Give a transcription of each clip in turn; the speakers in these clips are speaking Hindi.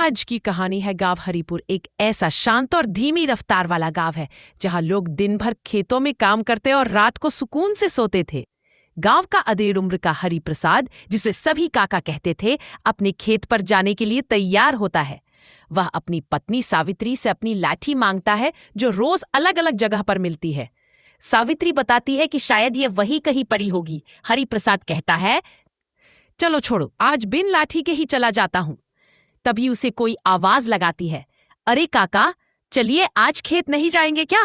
आज की कहानी है गांव हरिपुर। एक ऐसा शांत और धीमी रफ्तार वाला गांव है जहां लोग दिन भर खेतों में काम करते और रात को सुकून से सोते थे। गांव का अधेड़ उम्र का हरिप्रसाद, जिसे सभी काका कहते थे, अपने खेत पर जाने के लिए तैयार होता है। वह अपनी पत्नी सावित्री से अपनी लाठी मांगता है, जो रोज अलग अलग जगह पर मिलती है। सावित्री बताती है कि शायद ये वही कहीं पड़ी होगी। हरिप्रसाद कहता है, चलो छोड़ो, आज बिन लाठी के ही चला जाता हूं। तभी उसे कोई आवाज लगाती है, अरे काका, चलिए आज खेत नहीं जाएंगे क्या?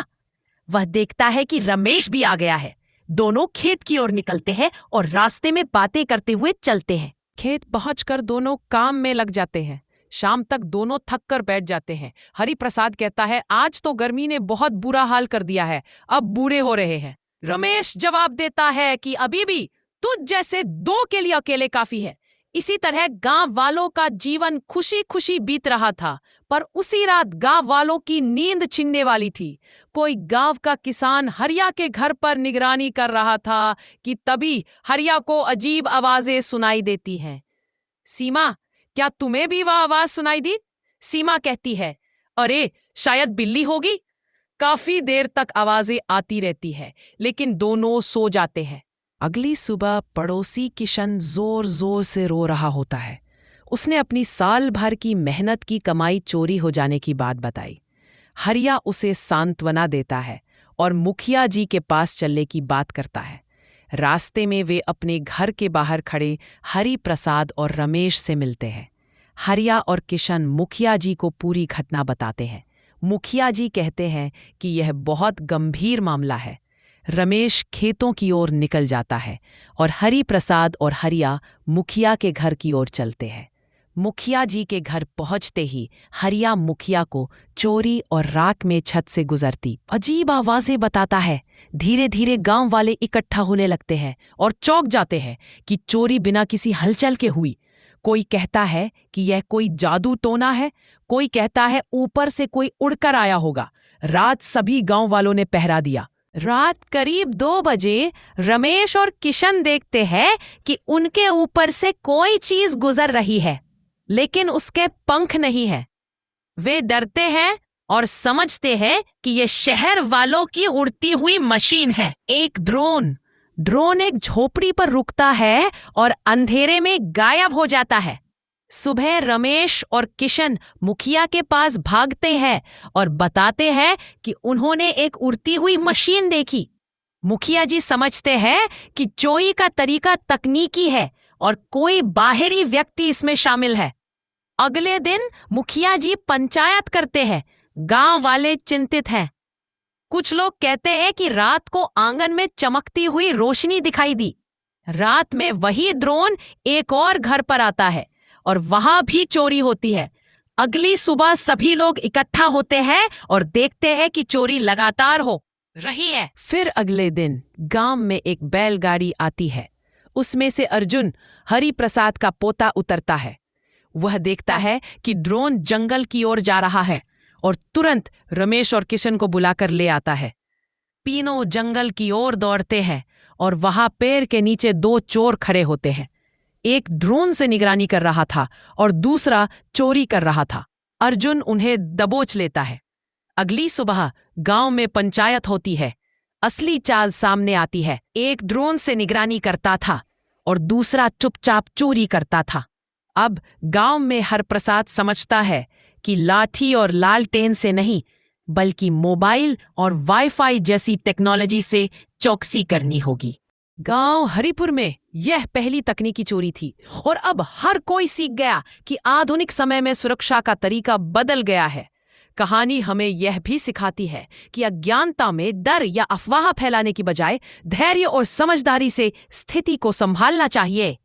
वह देखता है कि रमेश भी आ गया है। दोनों खेत की ओर निकलते हैं और रास्ते में बातें करते हुए चलते हैं। खेत पहुंचकर दोनों काम में लग जाते हैं। शाम तक दोनों थक कर बैठ जाते हैं। हरिप्रसाद कहता है, आज तो गर्मी ने बहुत बुरा हाल कर दिया है, अब बूढ़े हो रहे हैं। रमेश जवाब देता है कि अभी भी तुझ जैसे दो के लिए अकेले काफी है। इसी तरह गांव वालों का जीवन खुशी खुशी बीत रहा था, पर उसी रात गांव वालों की नींद छिनने वाली थी। कोई गांव का किसान हरिया के घर पर निगरानी कर रहा था कि तभी हरिया को अजीब आवाजें सुनाई देती हैं। सीमा, क्या तुम्हें भी वह आवाज सुनाई दी? सीमा कहती है, अरे शायद बिल्ली होगी। काफी देर तक आवाजें आती रहती है, लेकिन दोनों सो जाते हैं। अगली सुबह पड़ोसी किशन जोर जोर से रो रहा होता है। उसने अपनी साल भर की मेहनत की कमाई चोरी हो जाने की बात बताई। हरिया उसे सांत्वना देता है और मुखिया जी के पास चलने की बात करता है। रास्ते में वे अपने घर के बाहर खड़े हरिप्रसाद और रमेश से मिलते हैं। हरिया और किशन मुखिया जी को पूरी घटना बताते हैं। मुखिया जी कहते हैं कि यह बहुत गंभीर मामला है। रमेश खेतों की ओर निकल जाता है और हरिप्रसाद और हरिया मुखिया के घर की ओर चलते हैं। मुखिया जी के घर पहुंचते ही हरिया मुखिया को चोरी और राख में छत से गुजरती अजीब आवाजें बताता है। धीरे धीरे गांव वाले इकट्ठा होने लगते हैं और चौंक जाते हैं कि चोरी बिना किसी हलचल के हुई। कोई कहता है कि यह कोई जादू टोना है, कोई कहता है ऊपर से कोई उड़कर आया होगा। रात सभी गांव वालों ने पहरा दिया। रात करीब 2 बजे रमेश और किशन देखते हैं कि उनके ऊपर से कोई चीज गुजर रही है, लेकिन उसके पंख नहीं है। वे डरते हैं और समझते हैं कि ये शहर वालों की उड़ती हुई मशीन है। एक ड्रोन एक झोपड़ी पर रुकता है और अंधेरे में गायब हो जाता है। सुबह रमेश और किशन मुखिया के पास भागते हैं और बताते हैं कि उन्होंने एक उड़ती हुई मशीन देखी। मुखिया जी समझते हैं कि चोरी का तरीका तकनीकी है और कोई बाहरी व्यक्ति इसमें शामिल है। अगले दिन मुखिया जी पंचायत करते हैं। गांव वाले चिंतित हैं। कुछ लोग कहते हैं कि रात को आंगन में चमकती हुई रोशनी दिखाई दी। रात में वही ड्रोन एक और घर पर आता है और वहां भी चोरी होती है। अगली सुबह सभी लोग इकट्ठा होते हैं और देखते हैं कि चोरी लगातार हो रही है। फिर अगले दिन गांव में एक बैलगाड़ी आती है। उसमें से अर्जुन, हरिप्रसाद का पोता, उतरता है। वह देखता है कि ड्रोन जंगल की ओर जा रहा है और तुरंत रमेश और किशन को बुलाकर ले आता है। तीनों जंगल की ओर दौड़ते हैं और वहां पेड़ के नीचे 2 चोर खड़े होते हैं। एक ड्रोन से निगरानी कर रहा था और दूसरा चोरी कर रहा था। अर्जुन उन्हें दबोच लेता है। अगली सुबह गांव में पंचायत होती है। असली चाल सामने आती है। एक ड्रोन से निगरानी करता था और दूसरा चुपचाप चोरी करता था। अब गांव में हरप्रसाद समझता है कि लाठी और लालटेन से नहीं, बल्कि मोबाइल और वाईफाई जैसी टेक्नोलॉजी से चौकसी करनी होगी। गांव हरिपुर में यह पहली तकनीकी चोरी थी और अब हर कोई सीख गया कि आधुनिक समय में सुरक्षा का तरीका बदल गया है। कहानी हमें यह भी सिखाती है कि अज्ञानता में डर या अफवाह फैलाने की बजाय धैर्य और समझदारी से स्थिति को संभालना चाहिए।